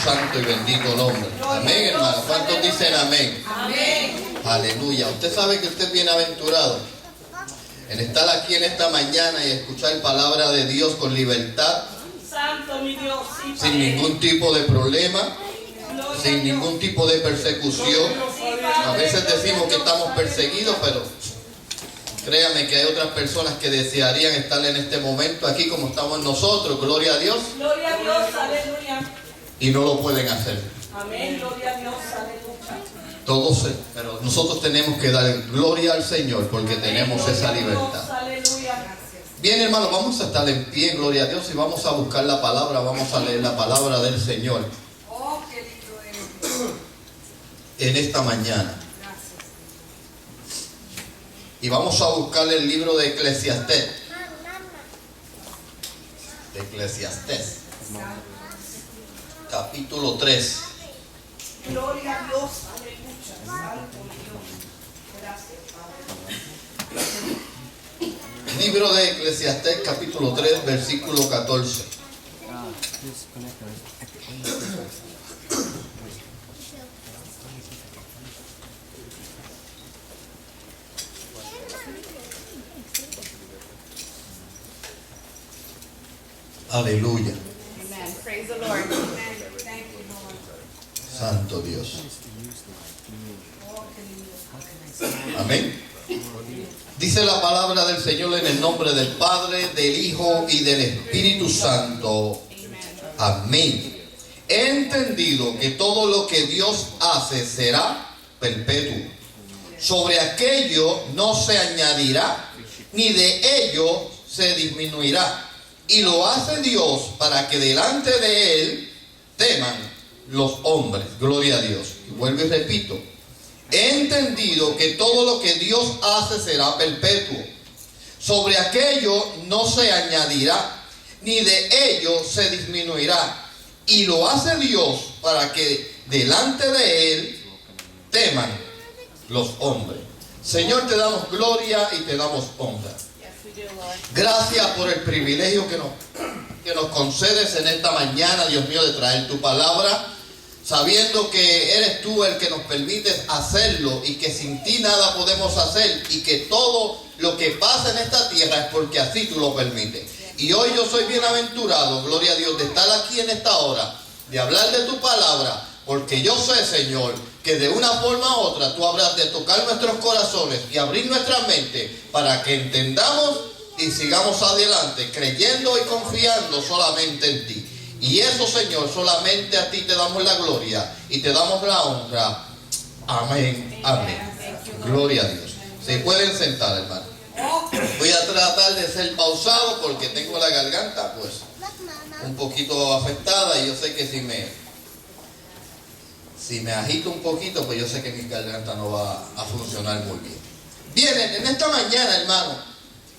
santo y bendito nombre. Amén, hermano. ¿Cuántos dicen amén? Amén. Aleluya. Usted sabe que usted es bienaventurado en estar aquí en esta mañana y escuchar palabra de Dios con libertad, Santo mi Dios, sí, sin ningún tipo de problema, sin ningún tipo de persecución. A veces decimos que estamos perseguidos, pero créame que hay otras personas que desearían estar en este momento aquí como estamos nosotros, gloria a Dios, Gloria a Dios, aleluya. y no lo pueden hacer. Amén, gloria a Dios, aleluya. Todos, pero nosotros tenemos que dar gloria al Señor porque tenemos esa libertad. Aleluya. Bien, hermanos, vamos a estar en pie, gloria a Dios, y vamos a buscar la palabra, vamos a leer la palabra del Señor Oh, qué lindo eres. en esta mañana. Gracias. Y vamos a buscar el libro de Eclesiastés. Capítulo 3. Gloria a Dios, aleluya. Santo Dios. Gracias, Padre. Libro de Eclesiastés, capítulo 3, versículo 14. Aleluya. Amen. Praise the Lord. Amen. Thank you, Lord. Santo Dios. Oh, qué lindo. Amén. Dice la palabra del Señor en el nombre del Padre, del Hijo y del Espíritu Santo. Amén. He entendido que todo lo que Dios hace será perpetuo. Sobre aquello no se añadirá, ni de ello se disminuirá. Y lo hace Dios para que delante de Él teman los hombres. Gloria a Dios. Y vuelvo y repito. He entendido que todo lo que Dios hace será perpetuo. Sobre aquello no se añadirá, ni de ello se disminuirá. Y lo hace Dios para que delante de Él teman los hombres. Señor, te damos gloria y te damos honra. Gracias por el privilegio que nos concedes en esta mañana, Dios mío, de traer tu palabra, sabiendo que eres tú el que nos permites hacerlo y que sin ti nada podemos hacer y que todo lo que pasa en esta tierra es porque así tú lo permites. Y hoy yo soy bienaventurado, gloria a Dios, de estar aquí en esta hora, de hablar de tu palabra, porque yo sé, Señor, que de una forma u otra tú habrás de tocar nuestros corazones y abrir nuestra mente para que entendamos y sigamos adelante, creyendo y confiando solamente en ti. Y eso, Señor, solamente a ti te damos la gloria y te damos la honra. Amén, amén. Gloria a Dios. Se pueden sentar, hermano. Voy a tratar de ser pausado porque tengo la garganta, pues, un poquito afectada y yo sé que si me agito un poquito, pues yo sé que mi garganta no va a funcionar muy bien. Bien, en esta mañana, hermano,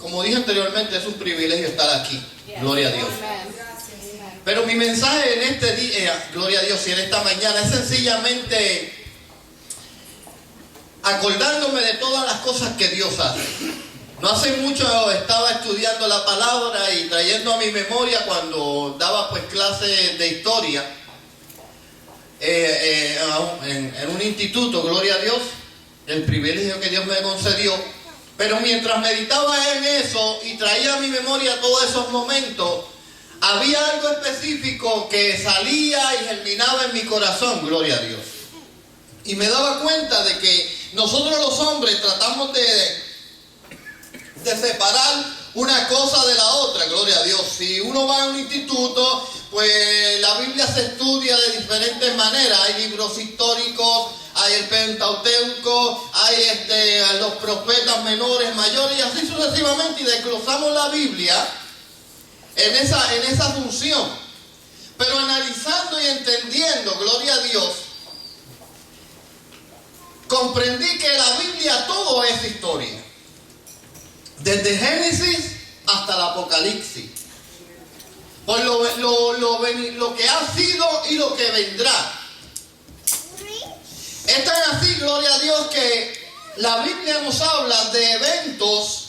como dije anteriormente, es un privilegio estar aquí. Gloria a Dios. Pero mi mensaje en este día, gloria a Dios, y en esta mañana es sencillamente acordándome de todas las cosas que Dios hace. No hace mucho estaba estudiando la palabra y trayendo a mi memoria cuando daba pues clases de historia en un instituto, gloria a Dios, el privilegio que Dios me concedió. Pero mientras meditaba en eso y traía a mi memoria todos esos momentos, había algo específico que salía y germinaba en mi corazón, gloria a Dios. Y me daba cuenta de que nosotros los hombres tratamos de separar una cosa de la otra, gloria a Dios. Si uno va a un instituto, pues la Biblia se estudia de diferentes maneras. Hay libros históricos, hay el Pentateuco, hay los profetas menores, mayores y así sucesivamente, y desglosamos la Biblia en esa función. Pero analizando y entendiendo, gloria a Dios, comprendí que la Biblia todo es historia. Desde Génesis hasta el Apocalipsis. Por lo que ha sido y lo que vendrá. Es tan así, gloria a Dios, que la Biblia nos habla de eventos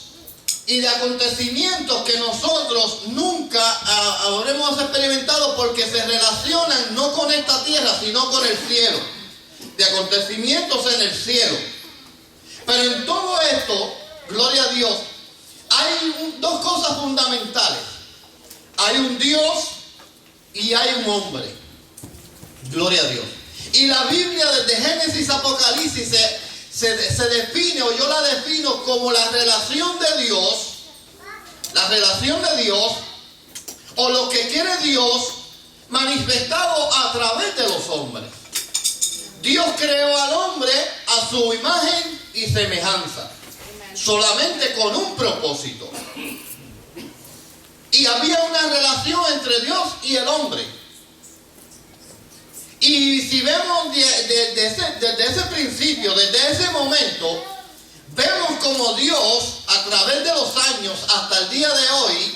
y de acontecimientos que nosotros nunca habremos experimentado porque se relacionan no con esta tierra, sino con el cielo. De acontecimientos en el cielo. Pero en todo esto, gloria a Dios, hay dos cosas fundamentales. Hay un Dios y hay un hombre. Gloria a Dios. Y la Biblia desde Génesis a Apocalipsis se define, o yo la defino como la relación de Dios, o lo que quiere Dios manifestado a través de los hombres. Dios creó al hombre a su imagen y semejanza, solamente con un propósito. Y había una relación entre Dios y el hombre. Y si vemos desde ese principio, desde ese momento, vemos como Dios, a través de los años hasta el día de hoy,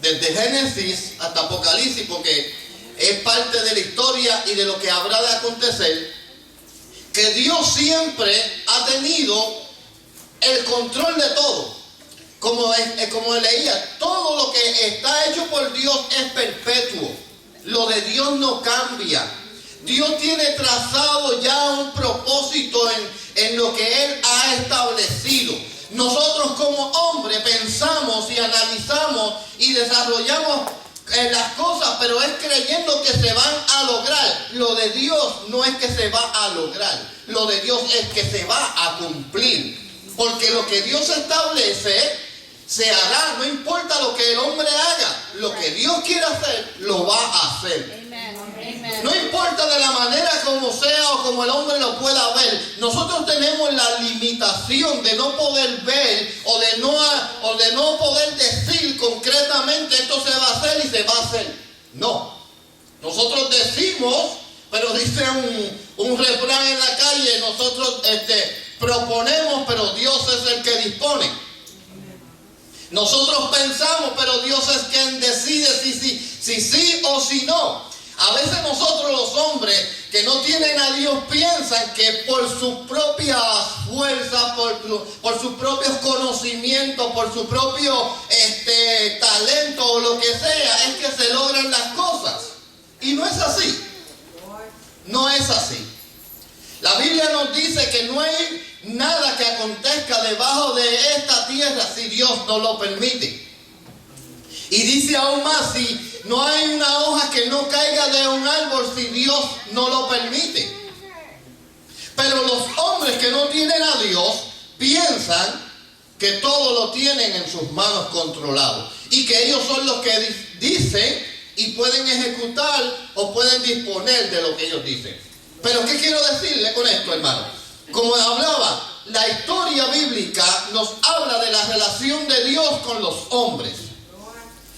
desde Génesis hasta Apocalipsis, porque es parte de la historia y de lo que habrá de acontecer, que Dios siempre ha tenido el control de todo. Como leía, todo lo que está hecho por Dios es perpetuo. Lo de Dios no cambia. Dios tiene trazado ya un propósito en lo que Él ha establecido. Nosotros como hombres pensamos y analizamos y desarrollamos las cosas, pero es creyendo que se van a lograr. Lo de Dios no es que se va a lograr. Lo de Dios es que se va a cumplir. Porque lo que Dios establece se hará, no importa lo que el hombre haga. Lo que Dios quiere hacer, lo va a hacer. No importa de la manera como sea o como el hombre lo pueda ver. Nosotros tenemos la limitación de no poder ver o de no poder decir concretamente esto se va a hacer y se va a hacer. No. Nosotros decimos, pero dice un refrán en la calle, nosotros proponemos, pero Dios es el que dispone. Nosotros pensamos, pero Dios es quien decide si sí o si no. A veces nosotros los hombres que no tienen a Dios piensan que por sus propias fuerzas, por sus propios conocimientos, por su propio talento o lo que sea, es que se logran las cosas. Y no es así. No es así. La Biblia nos dice que no hay nada que acontezca debajo de esta tierra si Dios no lo permite. Y dice aún más, si no hay una hoja que no caiga de un árbol si Dios no lo permite. Pero los hombres que no tienen a Dios piensan que todo lo tienen en sus manos controlado. Y que ellos son los que dicen y pueden ejecutar o pueden disponer de lo que ellos dicen. Pero ¿qué quiero decirle con esto, hermano? Como hablaba, la historia bíblica nos habla de la relación de Dios con los hombres.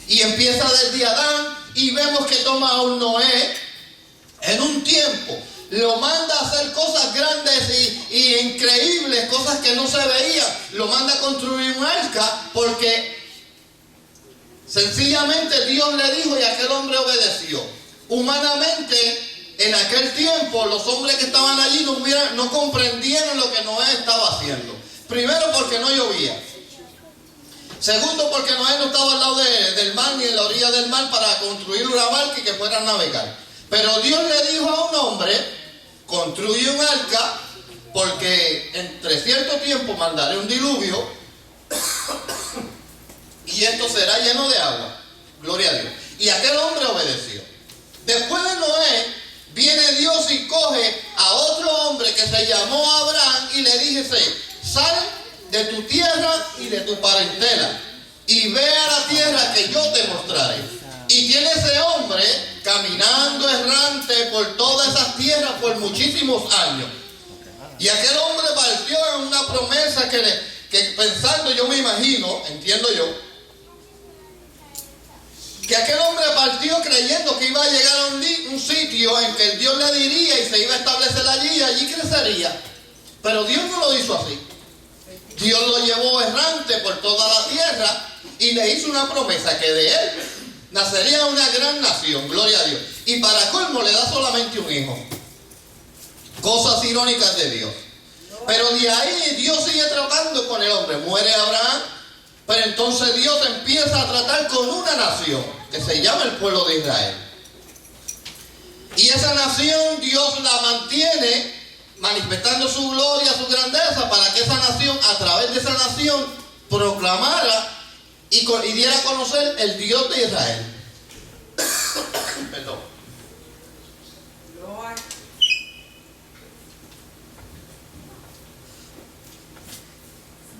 Y empieza desde Adán y vemos que toma a un Noé en un tiempo. Lo manda a hacer cosas grandes y increíbles, cosas que no se veían. Lo manda a construir un arca porque sencillamente Dios le dijo y aquel hombre obedeció. Humanamente, en aquel tiempo, los hombres que estaban allí no comprendieron lo que Noé estaba haciendo. Primero, porque no llovía. Segundo, porque Noé no estaba al lado del mar ni en la orilla del mar para construir una barca y que fuera a navegar. Pero Dios le dijo a un hombre, construye un arca porque entre cierto tiempo mandaré un diluvio y esto será lleno de agua. Gloria a Dios. Y aquel hombre obedeció. Después de Noé, viene Dios y coge a otro hombre que se llamó Abraham y le dice, sal de tu tierra y de tu parentela y ve a la tierra que yo te mostraré. Y tiene ese hombre caminando errante por todas esas tierras por muchísimos años. Y aquel hombre partió en una promesa que pensando, yo me imagino, entiendo yo, que aquel hombre partió creyendo que iba a llegar a un sitio en que Dios le diría y se iba a establecer allí y allí crecería. Pero Dios no lo hizo así. Dios lo llevó errante por toda la tierra y le hizo una promesa que de él nacería una gran nación, gloria a Dios. Y para colmo le da solamente un hijo. Cosas irónicas de Dios. Pero de ahí Dios sigue tratando con el hombre. Muere Abraham, Pero entonces Dios empieza a tratar con una nación que se llama el pueblo de Israel. Y esa nación Dios la mantiene manifestando su gloria, su grandeza, para que esa nación, a través de esa nación, proclamara y diera a conocer el Dios de Israel. Perdón. Lord.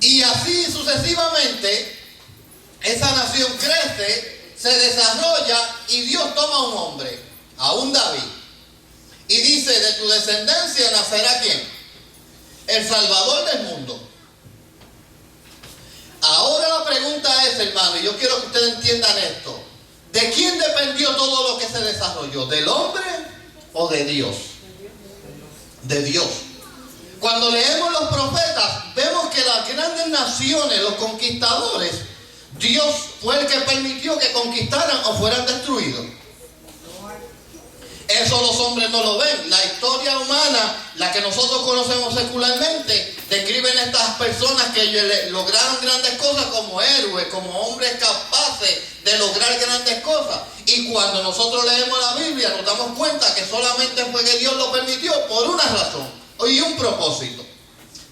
Y así sucesivamente, esa nación crece, se desarrolla y Dios toma a un hombre, a un David, y dice: de tu descendencia nacerá ¿quién? El Salvador del mundo. Ahora la pregunta es, hermano, y yo quiero que ustedes entiendan esto: ¿de quién dependió todo lo que se desarrolló? ¿Del hombre o de Dios? De Dios. Cuando leemos los profetas, vemos que las grandes naciones, los conquistadores, Dios fue el que permitió que conquistaran o fueran destruidos. Eso los hombres no lo ven. La historia humana, la que nosotros conocemos secularmente, describen a estas personas que lograron grandes cosas como héroes, como hombres capaces de lograr grandes cosas. Y cuando nosotros leemos la Biblia, nos damos cuenta que solamente fue que Dios lo permitió por una razón y un propósito.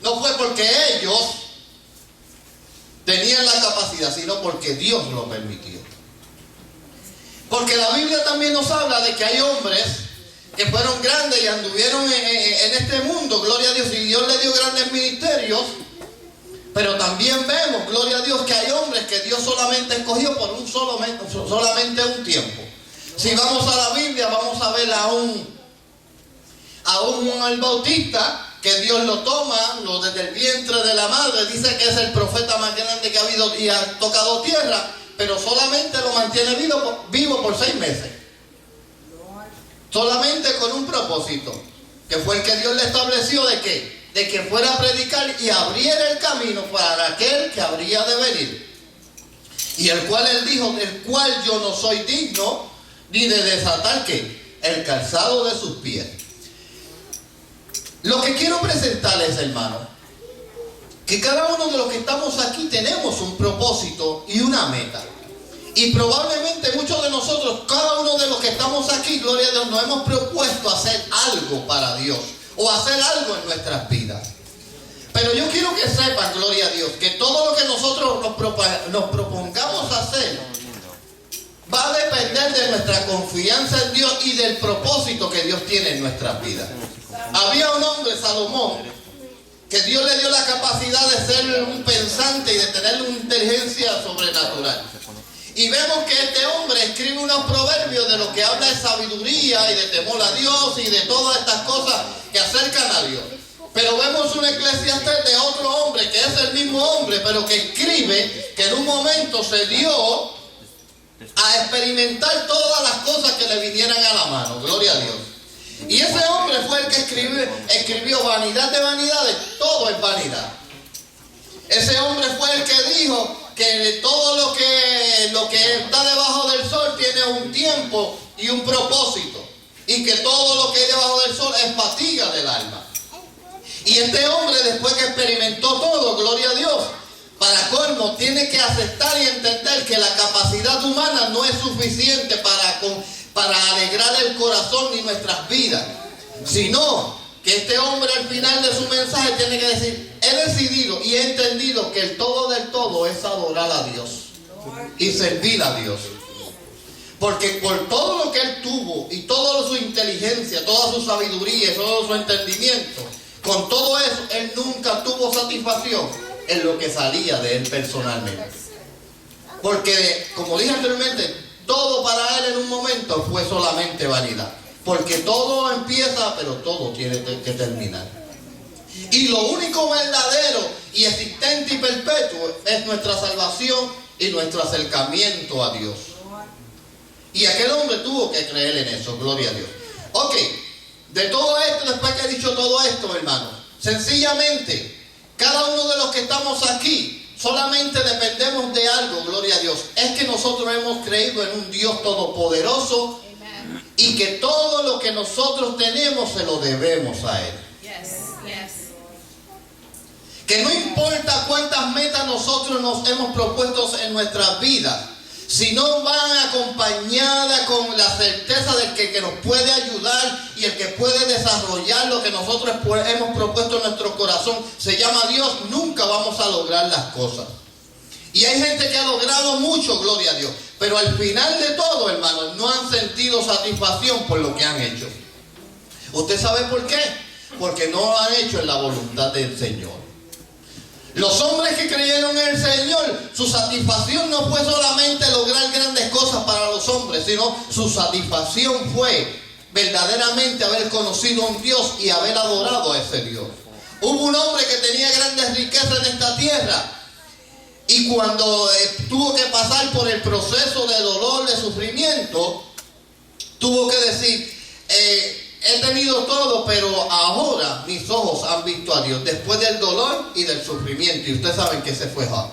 No fue porque ellos tenían la capacidad, sino porque Dios lo permitió. Porque la Biblia también nos habla de que hay hombres que fueron grandes y anduvieron en este mundo, gloria a Dios, y Dios le dio grandes ministerios. Pero también vemos, gloria a Dios, que hay hombres que Dios solamente escogió por solamente un tiempo. Si vamos a la Biblia, vamos a ver a un Juan el Bautista, que Dios lo toma desde el vientre de la madre. Dice que es el profeta más grande que ha habido y ha tocado tierra, pero solamente lo mantiene vivo por 6 meses. Solamente con un propósito, que fue el que Dios le estableció de que fuera a predicar y abriera el camino para aquel que habría de venir. Y el cual él dijo: del cual yo no soy digno ni de desatar ¿qué? El calzado de sus pies. Lo que quiero presentarles, hermano, que cada uno de los que estamos aquí tenemos un propósito y una meta. Y probablemente muchos de nosotros, cada uno de los que estamos aquí, gloria a Dios, nos hemos propuesto hacer algo para Dios o hacer algo en nuestras vidas. Pero yo quiero que sepan, gloria a Dios, que todo lo que nosotros nos propongamos hacer va a depender de nuestra confianza en Dios y del propósito que Dios tiene en nuestras vidas. Había un hombre, Salomón, que Dios le dio la capacidad de ser un pensante y de tener una inteligencia sobrenatural. Y vemos que este hombre escribe unos proverbios de lo que habla de sabiduría y de temor a Dios y de todas estas cosas que acercan a Dios. Pero vemos un Eclesiastés de otro hombre, que es el mismo hombre, pero que escribe que en un momento se dio a experimentar todas las cosas que le vinieran a la mano. Gloria a Dios. Y ese hombre fue el que escribió vanidad de vanidades, todo es vanidad. Ese hombre fue el que dijo que todo lo que está debajo del sol tiene un tiempo y un propósito, y que todo lo que hay debajo del sol es fatiga del alma. Y este hombre, después que experimentó todo, gloria a Dios, para colmo, tiene que aceptar y entender que la capacidad humana no es suficiente para alegrar el corazón ni nuestras vidas, sino que este hombre al final de su mensaje tiene que decir: he decidido y he entendido que el todo del todo es adorar a Dios y servir a Dios. Porque por todo lo que él tuvo y toda su inteligencia, toda su sabiduría, todo su entendimiento, con todo eso, él nunca tuvo satisfacción en lo que salía de él personalmente. Porque, como dije anteriormente, todo para él en un momento fue solamente vanidad. Porque todo empieza, pero todo tiene que terminar. Y lo único verdadero y existente y perpetuo es nuestra salvación y nuestro acercamiento a Dios. Y aquel hombre tuvo que creer en eso, gloria a Dios. Ok, de todo esto, después que he dicho todo esto, hermano, sencillamente, cada uno de los que estamos aquí, solamente dependemos de algo, gloria a Dios. Es que nosotros hemos creído en un Dios todopoderoso y que todo lo que nosotros tenemos se lo debemos a Él. Yes, yes. Que no importa cuántas metas nosotros nos hemos propuesto en nuestras vidas, si no van acompañadas con la certeza del que nos puede ayudar y el que puede desarrollar lo que nosotros hemos propuesto en nuestro corazón, se llama Dios, nunca vamos a lograr las cosas. Y hay gente que ha logrado mucho, gloria a Dios, pero al final de todo, hermanos, no han sentido satisfacción por lo que han hecho. ¿Usted sabe por qué? Porque no lo han hecho en la voluntad del Señor. Los hombres que creyeron en el Señor, su satisfacción no fue solamente lograr grandes cosas para los hombres, sino su satisfacción fue verdaderamente haber conocido a un Dios y haber adorado a ese Dios. Hubo un hombre que tenía grandes riquezas en esta tierra y cuando tuvo que pasar por el proceso de dolor, de sufrimiento, tuvo que decir, he tenido todo, pero ahora mis ojos han visto a Dios, después del dolor y del sufrimiento. Y ustedes saben que ese fue Job.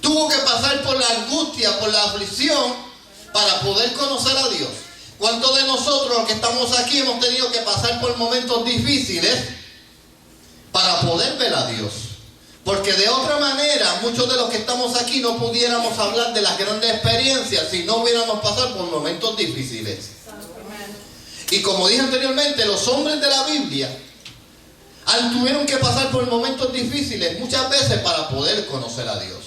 Tuvo que pasar por la angustia, por la aflicción, para poder conocer a Dios. ¿Cuántos de nosotros, los que estamos aquí, hemos tenido que pasar por momentos difíciles para poder ver a Dios? Porque de otra manera, muchos de los que estamos aquí no pudiéramos hablar de las grandes experiencias si no hubiéramos pasado por momentos difíciles. Y como dije anteriormente, los hombres de la Biblia tuvieron que pasar por momentos difíciles muchas veces para poder conocer a Dios.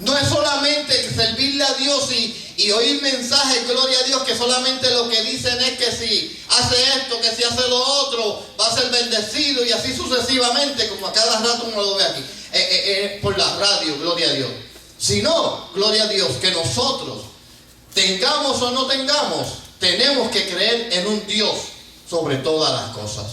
No es solamente servirle a Dios y oír mensajes, gloria a Dios, que solamente lo que dicen es que si hace esto, que si hace lo otro, va a ser bendecido y así sucesivamente, como a cada rato uno lo ve aquí, por la radio, gloria a Dios. Sino, gloria a Dios, que nosotros, tengamos o no tengamos, tenemos que creer en un Dios sobre todas las cosas.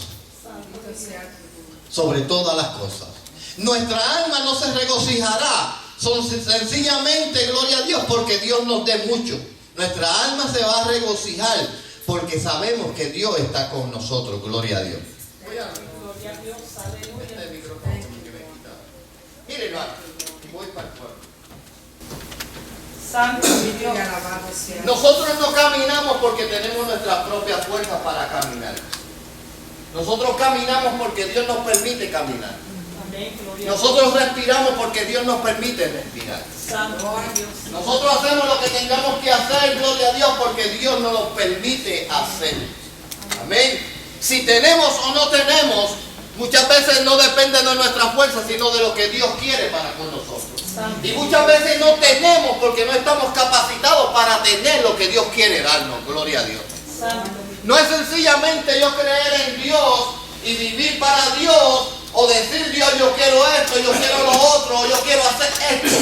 Sobre todas las cosas. Nuestra alma no se regocijará sencillamente, gloria a Dios, porque Dios nos dé mucho. Nuestra alma se va a regocijar porque sabemos que Dios está con nosotros, gloria a Dios. Gloria a Dios, aleluya. Este micrófono que me quita. Miren, voy para el pueblo. Santo mi Dios. Nosotros no caminamos porque tenemos nuestras propias fuerzas para caminar. Nosotros caminamos porque Dios nos permite caminar. Amén, gloria. Nosotros respiramos porque Dios nos permite respirar. Santo mi Dios. Nosotros hacemos lo que tengamos que hacer, gloria a Dios, porque Dios nos lo permite hacer. Amén. Si tenemos o no tenemos, muchas veces no depende de nuestra fuerza, sino de lo que Dios quiere para con nosotros. Y muchas veces no tenemos porque no estamos capacitados para tener lo que Dios quiere darnos, gloria a Dios. No es sencillamente yo creer en Dios y vivir para Dios, o decir Dios, yo quiero esto, yo quiero lo otro, o yo quiero hacer esto.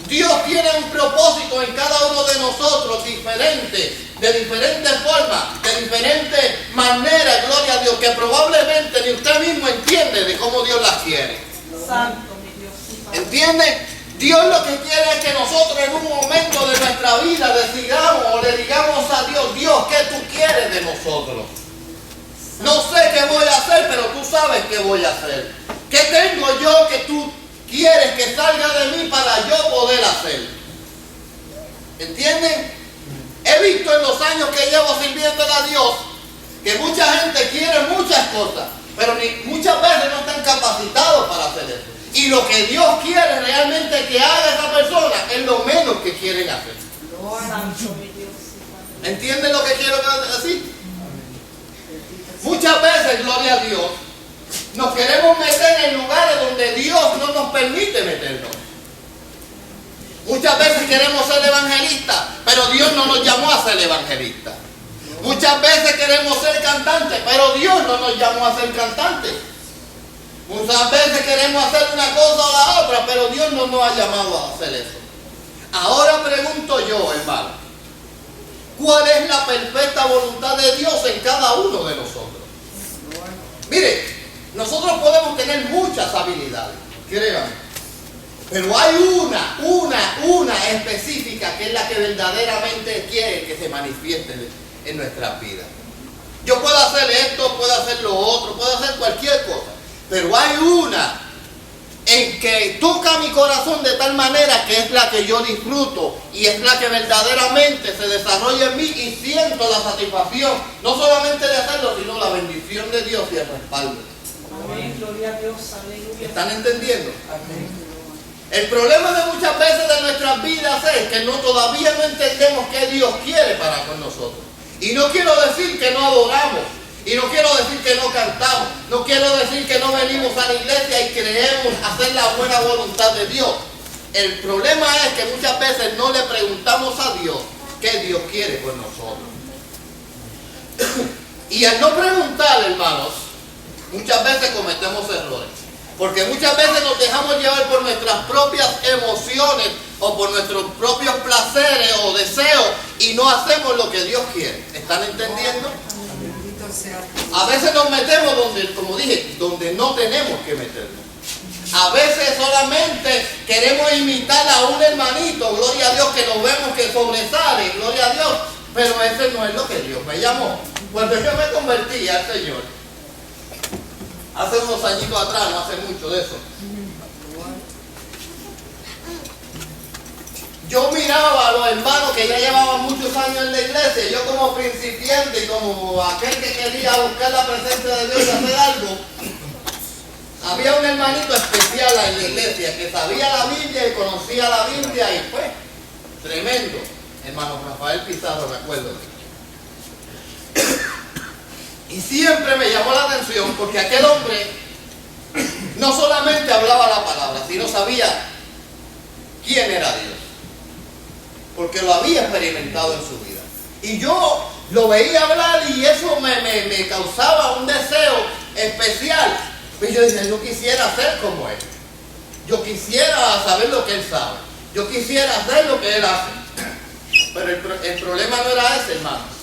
Dios tiene un propósito en cada uno de nosotros diferente, de diferentes formas, de diferentes maneras, gloria a Dios, que probablemente ni usted mismo entiende de cómo Dios las quiere. Santo mi Dios. ¿Entiende? Dios lo que quiere es que nosotros en un momento de nuestra vida decidamos o le digamos a Dios, Dios, ¿qué tú quieres de nosotros? No sé qué voy a hacer, pero tú sabes qué voy a hacer. ¿Qué tengo yo que tú quieres que salga de mí para yo poder hacer? ¿Entienden? He visto en los años que llevo sirviéndole a Dios que mucha gente quiere muchas cosas, pero muchas veces no están capacitados para hacer eso. Y lo que Dios quiere realmente que haga esa persona es lo menos que quieren hacer. Santo mi Dios. ¿Entienden lo que quiero decir? Muchas veces, gloria a Dios, nos queremos meter en lugares donde Dios no nos permite meternos. Muchas veces queremos ser evangelistas, pero Dios no nos llamó a ser evangelistas. Muchas veces queremos ser cantantes, pero Dios no nos llamó a ser cantantes. Muchas veces queremos hacer una cosa o la otra, pero Dios no nos ha llamado a hacer eso. Ahora pregunto yo, hermano, ¿cuál es la perfecta voluntad de Dios en cada uno de nosotros? Mire, nosotros podemos tener muchas habilidades, créanme, pero hay una específica que es la que verdaderamente quiere que se manifieste en nuestras vidas. Yo puedo hacer esto, puedo hacer lo otro, puedo hacer cualquier cosa, pero hay una en que toca mi corazón de tal manera que es la que yo disfruto y es la que verdaderamente se desarrolla en mí y siento la satisfacción, no solamente de hacerlo, sino la bendición de Dios y el respaldo. Amén, gloria a Dios, aleluya. ¿Están entendiendo? Amén. El problema de muchas veces de nuestras vidas es que todavía no entendemos qué Dios quiere para con nosotros. Y no quiero decir que no adoramos. Y no quiero decir que no cantamos. No quiero decir que no venimos a la iglesia y creemos hacer la buena voluntad de Dios. El problema es que muchas veces no le preguntamos a Dios qué Dios quiere con nosotros. Y al no preguntar, hermanos, muchas veces cometemos errores. Porque muchas veces nos dejamos llevar por nuestras propias emociones o por nuestros propios placeres o deseos y no hacemos lo que Dios quiere. ¿Están entendiendo? A veces nos metemos donde, como dije, donde no tenemos que meternos. A veces solamente queremos imitar a un hermanito, gloria a Dios, que nos vemos que sobresale, gloria a Dios, pero ese no es lo que Dios me llamó. Cuando yo me convertí al Señor, hace unos añitos atrás, no hace mucho de eso, yo miraba a los hermanos que ya llevaban muchos años en la iglesia, yo como principiante y como aquel que quería buscar la presencia de Dios y hacer algo, había un hermanito especial en la iglesia que sabía la Biblia y conocía la Biblia y fue tremendo, hermano Rafael Pizarro, me acuerdo. Y siempre me llamó la atención porque aquel hombre no solamente hablaba la palabra, sino sabía quién era Dios. Porque lo había experimentado en su vida. Y yo lo veía hablar y eso me causaba un deseo especial. Y yo decía, yo quisiera ser como él. Yo quisiera saber lo que él sabe. Yo quisiera hacer lo que él hace. Pero el problema no era ese, hermano.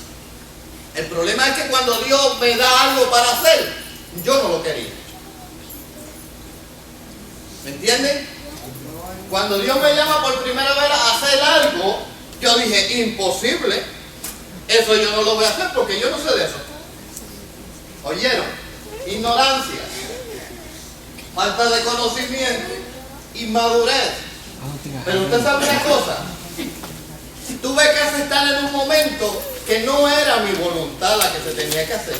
El problema es que cuando Dios me da algo para hacer, yo no lo quería. ¿Me entienden? Cuando Dios me llama por primera vez a hacer algo, yo dije, imposible. Eso yo no lo voy a hacer porque yo no sé de eso. ¿Oyeron? Ignorancia, falta de conocimiento, inmadurez. Pero usted sabe una cosa. Tuve que aceptar en un momento que no era mi voluntad la que se tenía que hacer,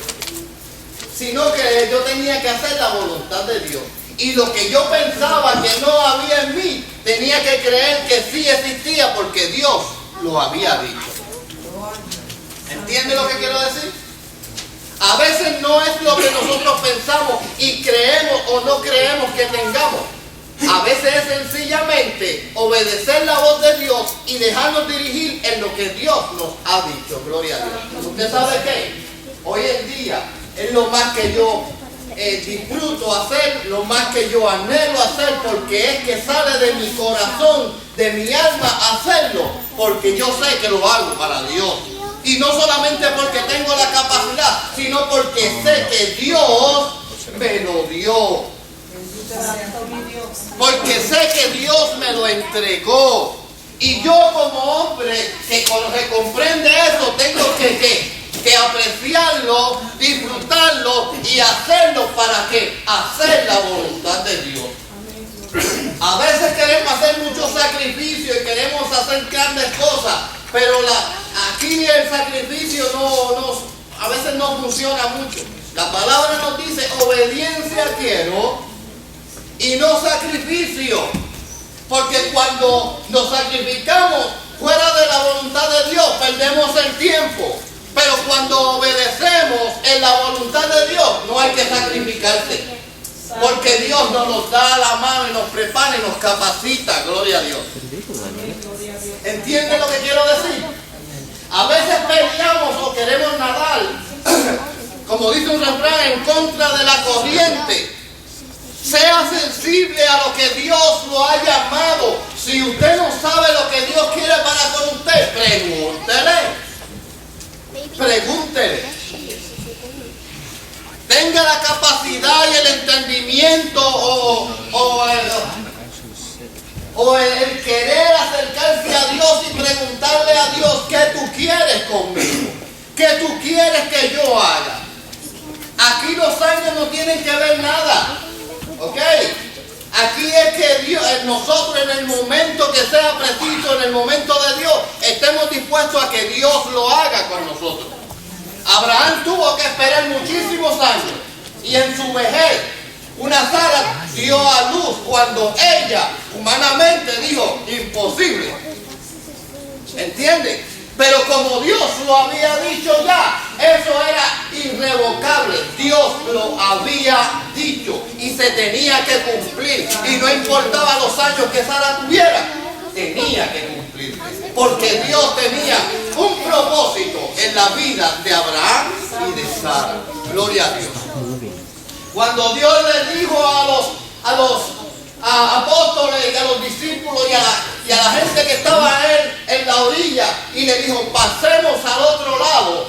sino que yo tenía que hacer la voluntad de Dios. Y lo que yo pensaba que no había en mí, tenía que creer que sí existía porque Dios lo había dicho. ¿Entiende lo que quiero decir? A veces no es lo que nosotros pensamos y creemos o no creemos que tengamos. A veces es sencillamente obedecer la voz de Dios y dejarnos dirigir en lo que Dios nos ha dicho. Gloria a Dios. ¿Usted sabe qué? Hoy en día es lo más que yo disfruto hacer, lo más que yo anhelo hacer, porque es que sale de mi corazón, de mi alma hacerlo, porque yo sé que lo hago para Dios. Y no solamente porque tengo la capacidad, sino porque sé que Dios me lo dio. Porque sé que Dios me lo entregó. Y yo como hombre que comprende eso, tengo que apreciarlo, disfrutarlo y hacerlo para que hacer la voluntad de Dios. A veces queremos hacer muchos sacrificios y queremos hacer grandes cosas, pero aquí el sacrificio a veces no funciona mucho. La palabra nos dice obediencia quiero y no sacrificio, porque cuando nos sacrificamos fuera de la voluntad de Dios perdemos el tiempo, pero cuando obedecemos en la voluntad de Dios no hay que sacrificarse, porque Dios nos da la mano y nos prepara y nos capacita. Gloria a Dios. ¿Entienden lo que quiero decir? A veces peleamos o queremos nadar, como dice un refrán, en contra de la corriente. Sea sensible a lo que Dios lo ha llamado. Si usted no sabe lo que Dios quiere para con usted, pregúntele. Tenga la capacidad y el entendimiento o el querer acercarse a Dios y preguntarle a Dios, ¿qué tú quieres conmigo? ¿Qué tú quieres que yo haga? Aquí los años no tienen que ver nada. ¿Ok? Aquí es que nosotros en el momento que sea preciso, en el momento de Dios, estemos dispuestos a que Dios lo haga con nosotros. Abraham tuvo que esperar muchísimos años y en su vejez Una Sara dio a luz cuando ella humanamente dijo imposible. ¿Entiende? Pero como Dios lo había dicho ya, eso era irrevocable. Dios lo había dicho y se tenía que cumplir. Y no importaba los años que Sara tuviera, tenía que cumplir. Porque Dios tenía un propósito en la vida de Abraham y de Sara. Gloria a Dios. Cuando Dios le dijo a los apóstoles y a los discípulos y a la gente que estaba en la orilla y le dijo, pasemos al otro lado,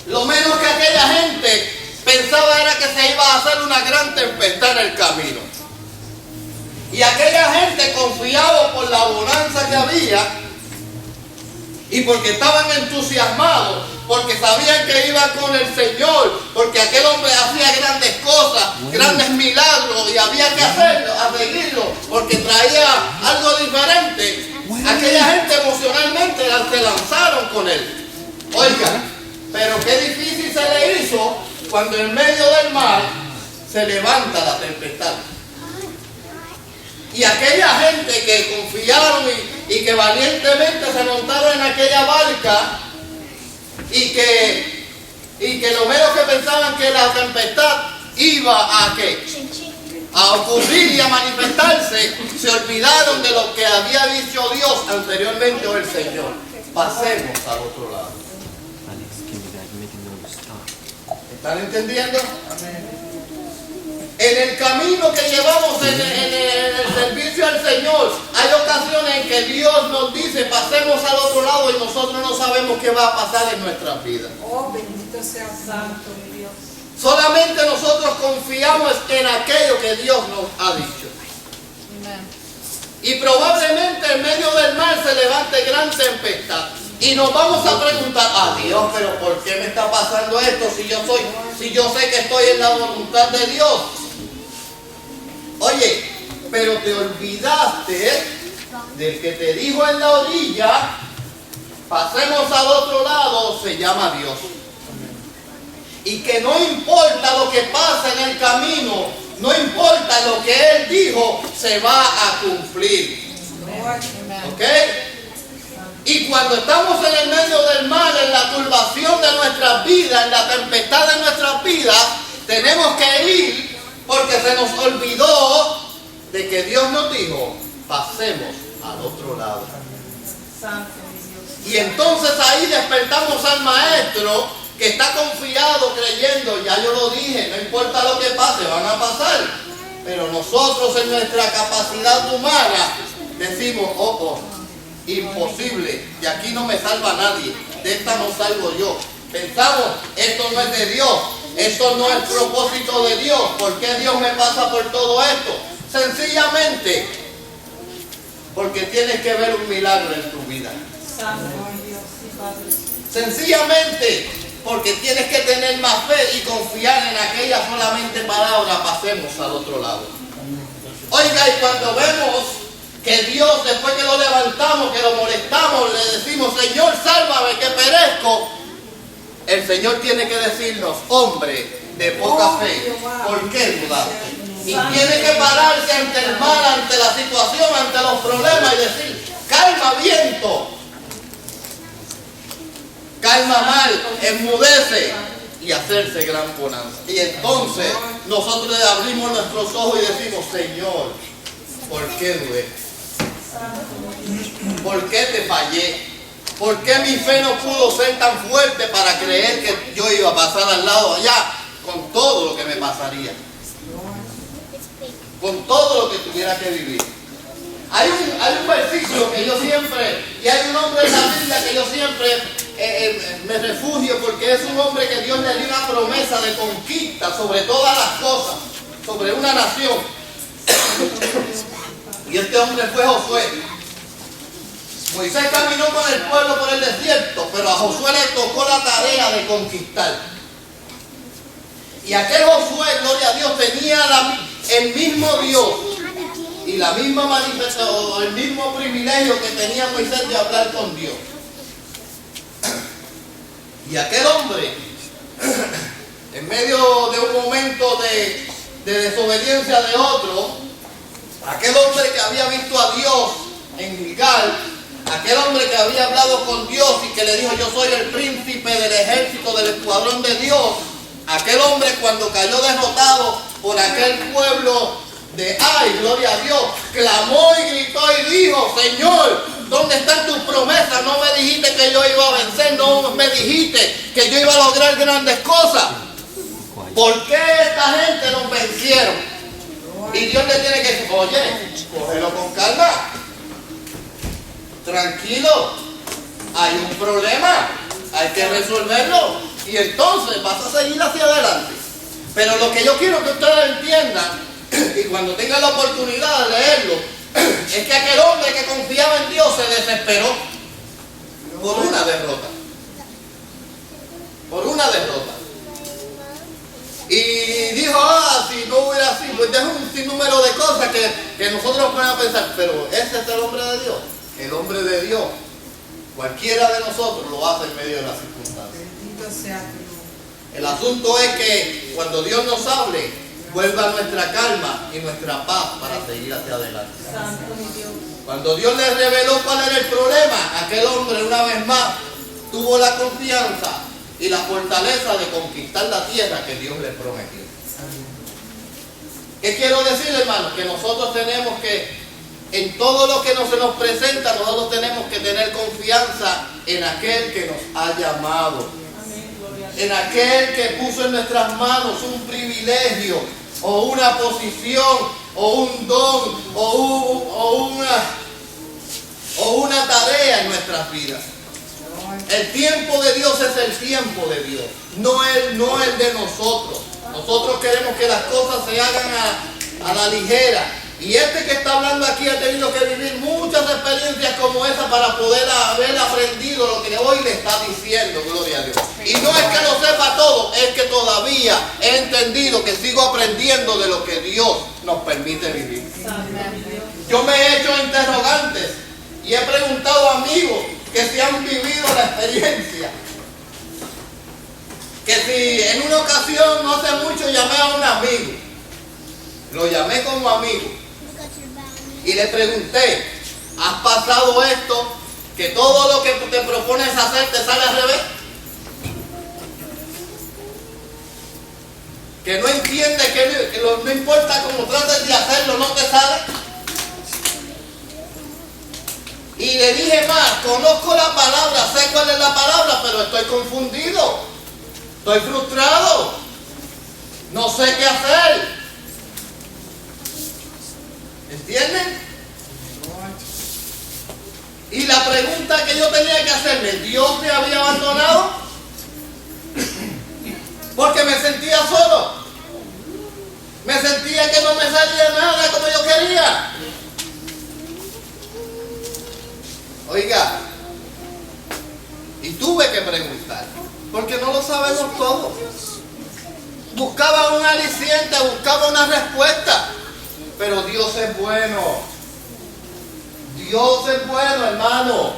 lo menos que aquella gente pensaba era que se iba a hacer una gran tempestad en el camino. Y aquella gente, confiado por la bonanza que había y porque estaban entusiasmados, porque sabían que iba con el Señor, porque aquel hombre hacía grandes cosas, grandes milagros, y había que hacerlo, a seguirlo, porque traía algo diferente. Aquella gente emocionalmente se lanzaron con él. Oiga, pero qué difícil se le hizo cuando en medio del mar se levanta la tempestad. Y aquella gente que confiaron y que valientemente se montaron en aquella barca, y que lo menos que pensaban que la tempestad iba a ¿qué? A ocurrir y a manifestarse, se olvidaron de lo que había dicho Dios anteriormente o el Señor. Pasemos al otro lado. ¿Están entendiendo? En el camino que llevamos en el servicio al Señor, hay ocasiones en que Dios nos dice, pasemos al otro lado, y nosotros no sabemos qué va a pasar en nuestras vidas. Oh, bendito sea santo, mi Dios. Solamente nosotros confiamos en aquello que Dios nos ha dicho. Amen. Y probablemente en medio del mar se levante gran tempestad. Y nos vamos a preguntar, Dios, pero ¿por qué me está pasando esto si yo sé que estoy en la voluntad de Dios? Oye, pero te olvidaste del que te dijo en la orilla, pasemos al otro lado, se llama Dios. Y que no importa lo que pasa en el camino, no importa lo que Él dijo, se va a cumplir. ¿Ok? Y cuando estamos en el medio del mar, en la turbación de nuestras vidas, en la tempestad de nuestras vidas, tenemos que ir porque se nos olvidó de que Dios nos dijo, pasemos al otro lado. Santo, mi Dios. Y entonces ahí despertamos al maestro que está confiado, creyendo, ya yo lo dije, no importa lo que pase, van a pasar. Pero nosotros en nuestra capacidad humana decimos, imposible, de aquí no me salva nadie, de esta no salgo yo. Pensamos, esto no es de Dios, esto no es propósito de Dios, ¿por qué Dios me pasa por todo esto? Sencillamente, porque tienes que ver un milagro en tu vida. Santo, mi Dios, sí, Padre. Sencillamente, porque tienes que tener más fe y confiar en aquella solamente palabra, pasemos al otro lado. Oiga, y cuando vemos que Dios, después que lo levantamos, que lo molestamos, le decimos, Señor, sálvame, que perezco, el Señor tiene que decirnos, hombre de poca fe, ¿por qué dudaste? Y tiene que pararse ante el mal, ante la situación, ante los problemas y decir, calma viento, calma mal, enmudece, y hacerse gran bonanza. Y entonces nosotros le abrimos nuestros ojos y decimos, Señor, ¿por qué dudé? ¿Por qué te fallé? ¿Por qué mi fe no pudo ser tan fuerte para creer que yo iba a pasar al lado allá con todo lo que me pasaría? Con todo lo que tuviera que vivir. Hay un versículo que yo siempre, y hay un hombre en la Biblia que yo siempre me refugio, porque es un hombre que Dios le dio una promesa de conquista sobre todas las cosas, sobre una nación. Y este hombre fue Josué. Moisés caminó con el pueblo por el desierto, pero a Josué le tocó la tarea de conquistar. Y aquel Josué, gloria a Dios, tenía el mismo Dios y la misma manifestación, el mismo privilegio que tenía Moisés de hablar con Dios. Y aquel hombre, en medio de un momento de de desobediencia de otro, aquel hombre que había visto a Dios en Gilgal, aquel hombre que había hablado con Dios y que le dijo: yo soy el príncipe del ejército, del escuadrón de Dios, aquel hombre cuando cayó derrotado por aquel pueblo de Ai, gloria a Dios, clamó y gritó y dijo: Señor, ¿dónde están tus promesas? No me dijiste que yo iba a vencer, no me dijiste que yo iba a lograr grandes cosas. ¿Por qué esta gente nos vencieron? Y Dios le tiene que decir: oye, cógelo con calma, tranquilo, hay un problema, hay que resolverlo y entonces vas a seguir hacia adelante. Pero lo que yo quiero que ustedes entiendan, y cuando tengan la oportunidad de leerlo, es que aquel hombre que confiaba en Dios se desesperó por una derrota. Por una derrota. Y dijo: si no hubiera así, pues deja un sinnúmero de cosas que nosotros podemos pensar, pero ese es el hombre de Dios. El hombre de Dios, cualquiera de nosotros lo hace en medio de las circunstancias. Bendito sea tu nombre. El asunto es que cuando Dios nos hable, vuelva nuestra calma y nuestra paz para seguir hacia adelante. Santo mi Dios. Cuando Dios les reveló cuál era el problema, aquel hombre una vez más tuvo la confianza y la fortaleza de conquistar la tierra que Dios les prometió. ¿Qué quiero decir, hermanos? Que nosotros tenemos que, en todo lo que se nos presenta, nosotros tenemos que tener confianza en aquel que nos ha llamado. En aquel que puso en nuestras manos un privilegio, o una posición, o un don, o una tarea en nuestras vidas. El tiempo de Dios es el tiempo de Dios, no el de nosotros. Nosotros queremos que las cosas se hagan a la ligera. Y este que está hablando aquí ha tenido que vivir muchas experiencias como esa para poder haber aprendido lo que hoy le está diciendo, gloria a Dios. Y no es que lo sepa todo, es que todavía he entendido que sigo aprendiendo de lo que Dios nos permite vivir. Yo me he hecho interrogantes y he preguntado a amigos que si han vivido la experiencia. Que si en una ocasión, no hace mucho, llamé a un amigo. Lo llamé como amigo. Y le pregunté: ¿has pasado esto? Que todo lo que te propones hacer te sale al revés. Que no entiendes, que no importa cómo trates de hacerlo, no te sale. Y le dije más: conozco la palabra, sé cuál es la palabra, pero estoy confundido. Estoy frustrado. No sé qué hacer. ¿Entienden? Y la pregunta que yo tenía que hacerme: ¿Dios me había abandonado? Porque me sentía solo. Me sentía que no me salía nada como yo quería. Oiga, y tuve que preguntar, porque no lo sabemos todo. Buscaba un aliciente, buscaba una respuesta. Pero Dios es bueno. Dios es bueno, hermano.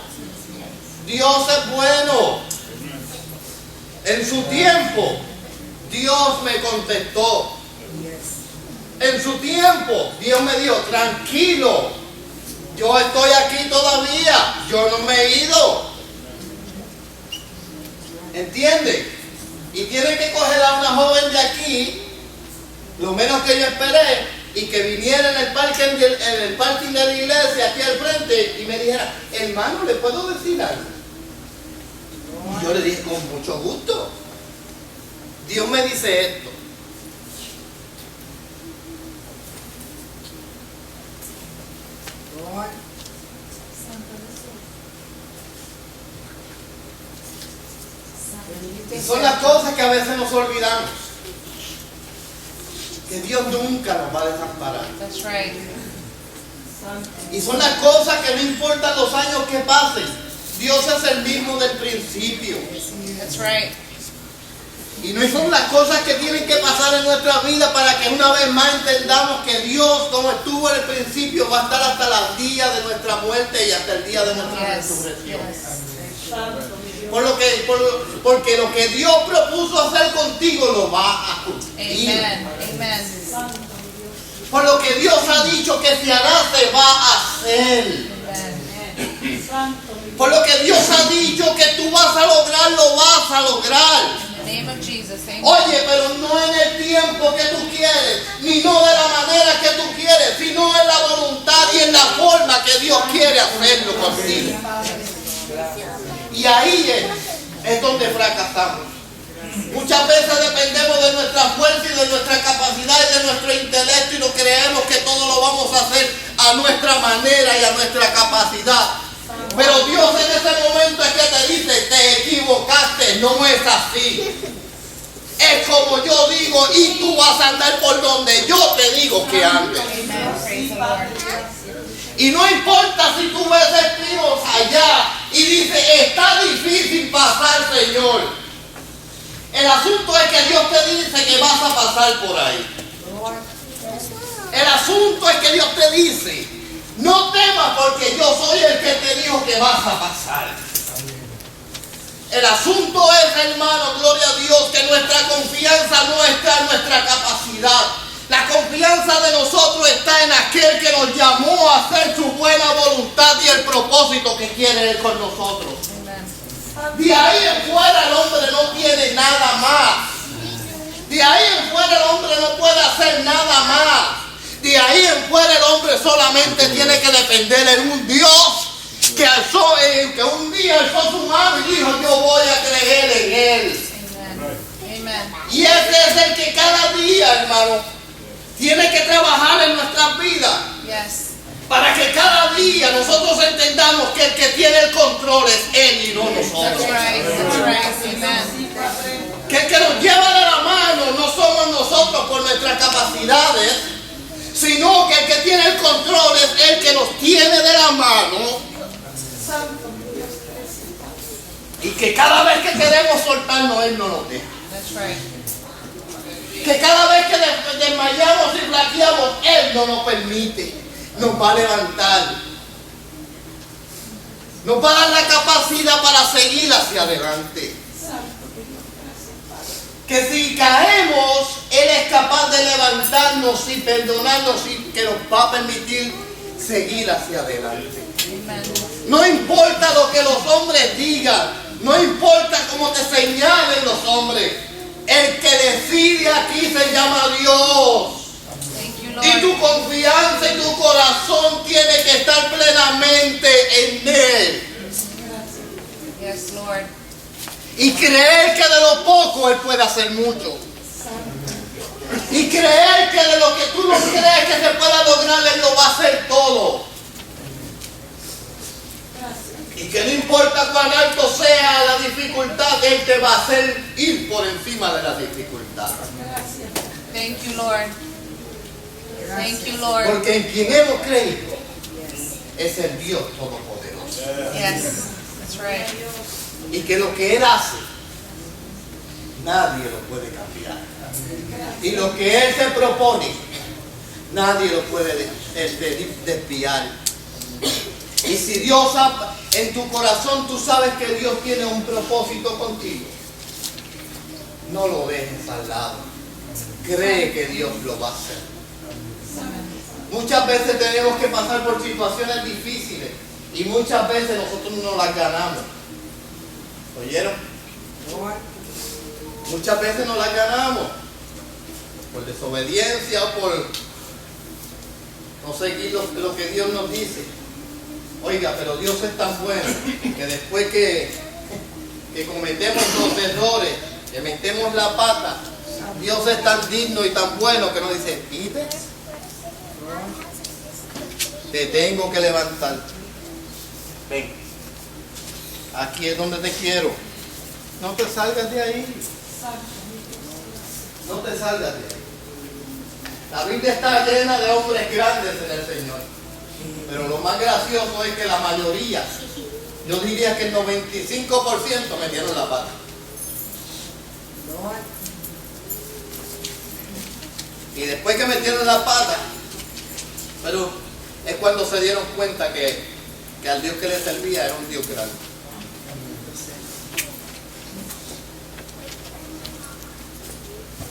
Dios es bueno. En su tiempo, Dios me contestó. En su tiempo, Dios me dijo: tranquilo, yo estoy aquí todavía, yo no me he ido. ¿Entienden? Y tienen que coger a una joven de aquí, lo menos que yo esperé, y que viniera en el parking de la iglesia aquí al frente y me dijera: hermano, ¿le puedo decir algo? Y yo le dije: con mucho gusto. Dios me dice esto. Y son las cosas que a veces nos olvidamos. Que Dios nunca nos va a desamparar. That's right. Y son las cosas que no importan los años que pasen. Dios es el mismo del principio. That's right. Y no son las cosas que tienen que pasar en nuestra vida para que una vez más entendamos que Dios, como estuvo en el principio, va a estar hasta el día de nuestra muerte y hasta el día de nuestra resurrección. Porque lo que Dios propuso hacer contigo lo va a cumplir. Amen. Amen. Por lo que Dios ha dicho que se hará, se va a hacer. Por lo que Dios ha dicho que tú vas a lograr, lo vas a lograr. In the name of Jesus, amen. Oye, pero no en el tiempo que tú quieres, ni no de la manera que tú quieres, sino en la voluntad y en la forma que Dios quiere hacerlo contigo. Y ahí es donde fracasamos. Muchas veces dependemos de nuestra fuerza y de nuestra capacidad y de nuestro intelecto y no creemos que todo lo vamos a hacer a nuestra manera y a nuestra capacidad. Pero Dios en ese momento es que te dice, te equivocaste, no es así. Es como yo digo y tú vas a andar por donde yo te digo que andes. Amen. Praise the Lord. Y no importa si tú ves espinos allá y dices, está difícil pasar, Señor. El asunto es que Dios te dice que vas a pasar por ahí. El asunto es que Dios te dice, no temas porque yo soy el que te dijo que vas a pasar. El asunto es, hermano, gloria a Dios, que nuestra confianza no está en nuestra capacidad. La confianza de nosotros está en aquel que nos llamó a hacer su buena voluntad y el propósito que quiere Él con nosotros. De ahí en fuera el hombre no tiene nada más. De ahí en fuera el hombre no puede hacer nada más. De ahí en fuera el hombre solamente tiene que depender de un Dios que un día alzó su mano y dijo, yo voy a creer en Él. Amen. Y ese es el que cada día, hermano, tiene que trabajar en nuestras vidas. Yes. Para que cada día nosotros entendamos que el que tiene el control es Él y no That's nosotros. right. That's right. Amen. Que el que nos lleva de la mano no somos nosotros por nuestras capacidades, sino que el que tiene el control es el que nos tiene de la mano. Y que cada vez que queremos soltarnos, Él no nos deja. That's right. Que cada vez que desmayamos y flaqueamos, Él no nos permite. Nos va a levantar. Nos va a dar la capacidad para seguir hacia adelante. Que si caemos, Él es capaz de levantarnos y perdonarnos y que nos va a permitir seguir hacia adelante. Amen. No importa lo que los hombres digan, no importa cómo te señalen los hombres, el que decide aquí se llama Dios. Thank you, Y tu Lord. confianza y tu corazón tiene que estar plenamente en Él. Yes, Lord. Y creer que de lo poco Él puede hacer mucho. Y creer que de lo que tú no crees que se pueda lograr, Él lo va a hacer todo. Y que no importa cuán alto sea la dificultad, Él te va a hacer ir por encima de la dificultad. Thank you, Lord. Thank you, Lord. Porque en quien hemos creído es el Dios Todopoderoso. Yes. That's right. Y que lo que Él hace, nadie lo puede cambiar. Y lo que Él se propone, nadie lo puede desviar. Y si Dios en tu corazón tú sabes que Dios tiene un propósito contigo, no lo dejes al lado. Cree que Dios lo va a hacer. Muchas veces tenemos que pasar por situaciones difíciles y muchas veces nosotros no las ganamos. ¿Oyeron? Muchas veces no las ganamos por desobediencia o por no seguir lo que Dios nos dice. Oiga, pero Dios es tan bueno que después que cometemos los errores, que metemos la pata, Dios es tan digno y tan bueno que nos dice, ¿viste? Te tengo que levantar. Ven. Aquí es donde te quiero. No te salgas de ahí. No te salgas de ahí. La Biblia está llena de hombres grandes en el Señor. Pero lo más gracioso es que la mayoría, yo diría que el 95% metieron la pata. Y después que metieron la pata, pero es cuando se dieron cuenta que al Dios que les servía era un Dios grande.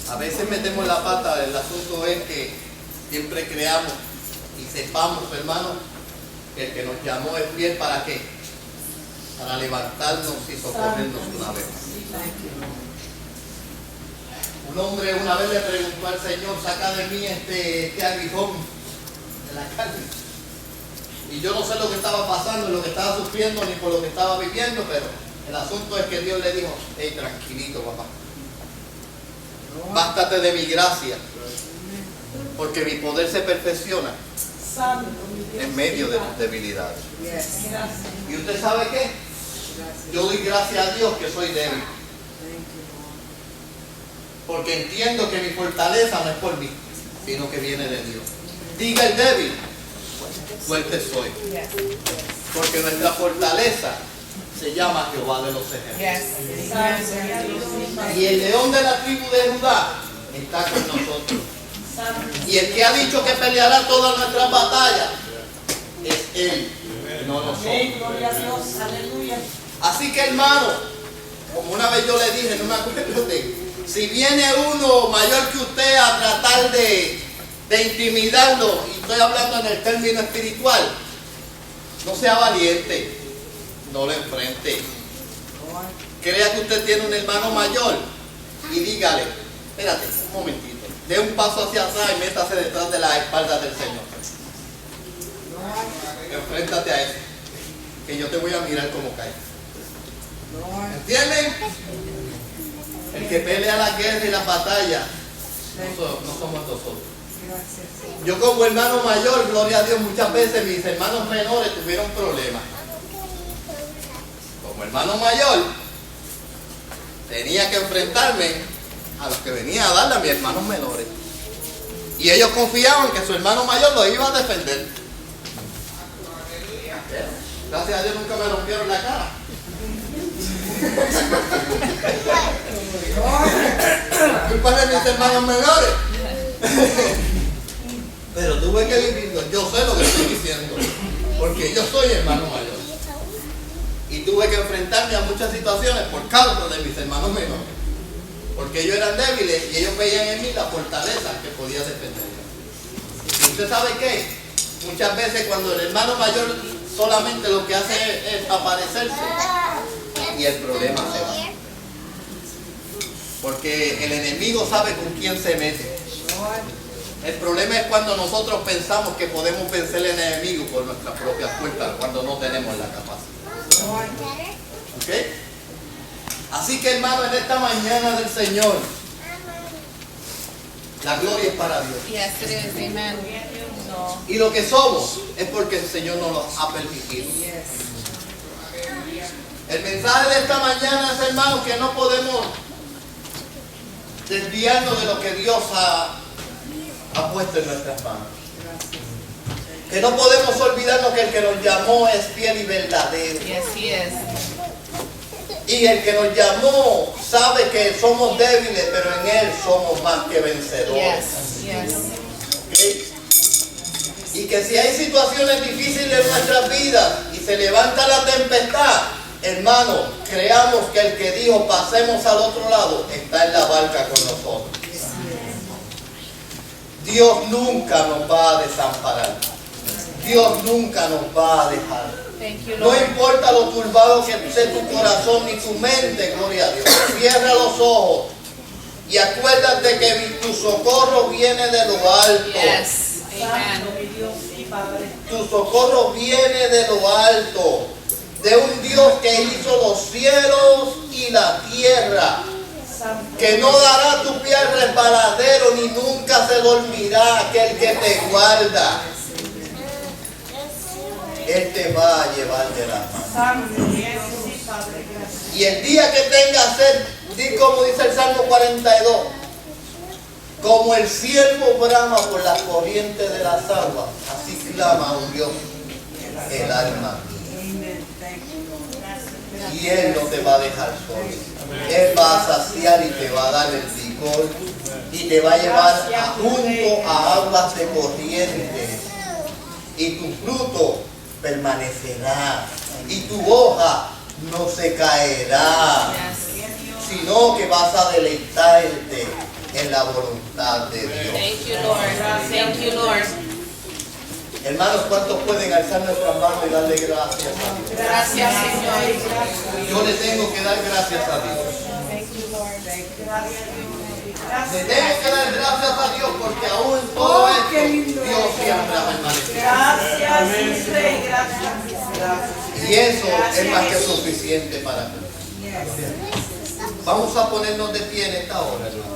A veces metemos la pata, el asunto es que siempre creamos y sepamos, hermanos, que el que nos llamó es fiel. ¿Para qué? Para levantarnos y socorrernos una vez. Un hombre una vez le preguntó al Señor: saca de mí este aguijón de la carne. Y yo no sé lo que estaba pasando, lo que estaba sufriendo, ni por lo que estaba viviendo, pero el asunto es que Dios le dijo: hey, tranquilito, papá, bástate de mi gracia, porque mi poder se perfecciona en medio de tus debilidades. ¿Y usted sabe qué? Yo doy gracias a Dios que soy débil, porque entiendo que mi fortaleza no es por mí, sino que viene de Dios. Diga el débil: fuerte soy. Porque nuestra fortaleza se llama Jehová de los ejércitos. Y el león de la tribu de Judá está con nosotros. Y el que ha dicho que peleará todas nuestras batallas es Él, no nosotros. Así que, hermano, como una vez yo le dije, no me acuerdo si viene uno mayor que usted a tratar de intimidarlo, y estoy hablando en el término espiritual, no sea valiente, no lo enfrente. Crea que usted tiene un hermano mayor y dígale: espérate un momentito, dé un paso hacia atrás y métase detrás de la espalda del Señor. Enfréntate a él, que yo te voy a mirar como cae. ¿Entienden? El que pelea la guerra y la batalla no somos nosotros. Yo como hermano mayor, gloria a Dios, muchas veces mis hermanos menores tuvieron problemas. Como hermano mayor, tenía que enfrentarme a los que venía a darle a mis hermanos menores. Y ellos confiaban que su hermano mayor los iba a defender. Gracias a Dios nunca me rompieron la cara. Culpa de mis hermanos menores. Pero tuve que vivirlo. Yo sé lo que estoy diciendo, porque yo soy hermano mayor. Y tuve que enfrentarme a muchas situaciones por causa de mis hermanos menores, porque ellos eran débiles y ellos veían en mí la fortaleza que podía defender. ¿Y usted sabe qué? Muchas veces cuando el hermano mayor solamente lo que hace es aparecerse, y el problema se va. Porque el enemigo sabe con quién se mete. El problema es cuando nosotros pensamos que podemos vencer al enemigo por nuestras propias fuerzas, cuando no tenemos la capacidad. ¿Ok? Así que, hermano, en esta mañana del Señor, la gloria es para Dios. Yes, it is. Amen. Y lo que somos es porque el Señor nos lo ha permitido. El mensaje de esta mañana es, hermano, que no podemos desviarnos de lo que Dios ha puesto en nuestras manos. Que no podemos olvidarnos que el que nos llamó es fiel y verdadero. Yes, he is. Y el que nos llamó sabe que somos débiles, pero en Él somos más que vencedores. Yes, ¿Okay? Y que si hay situaciones difíciles en nuestras vidas y se levanta la tempestad, hermano, creamos que el que dijo pasemos al otro lado está en la barca con nosotros. Dios nunca nos va a desamparar. Dios nunca nos va a dejar. Thank you, No Lord. importa lo turbado que esté tu corazón ni tu mente, gloria a Dios. Cierra los ojos y acuérdate que tu socorro viene de lo alto. Yes. Amen. Tu socorro viene de lo alto, de un Dios que hizo los cielos y la tierra, que no dará tu pie al resbaladero ni nunca se dormirá aquel que te guarda. Él te va a llevar de la mano. Y el día que tengas sed, di como dice el Salmo 42, como el ciervo brama por las corrientes de las aguas, así clama un Dios el alma mía. Y Él no te va a dejar solo. Él va a saciar y te va a dar el vigor y te va a llevar junto a aguas de corrientes. Y tu fruto permanecerá y tu hoja no se caerá, Yes. sino que vas a deleitarte en la voluntad de Dios. Thank you, Lord. Thank you, Lord. Hermanos, ¿cuántos pueden alzar nuestras manos y darle gracias a Dios? Gracias, Señor. Yo le tengo que dar gracias a Dios. Thank you, Lord. Le tengo que dar gracias a Dios porque aún en todo esto Dios siempre ha permanecido. Gracias, Rey. Gracias. Y eso es más que suficiente para mí. Vamos a ponernos de pie en esta hora, hermano.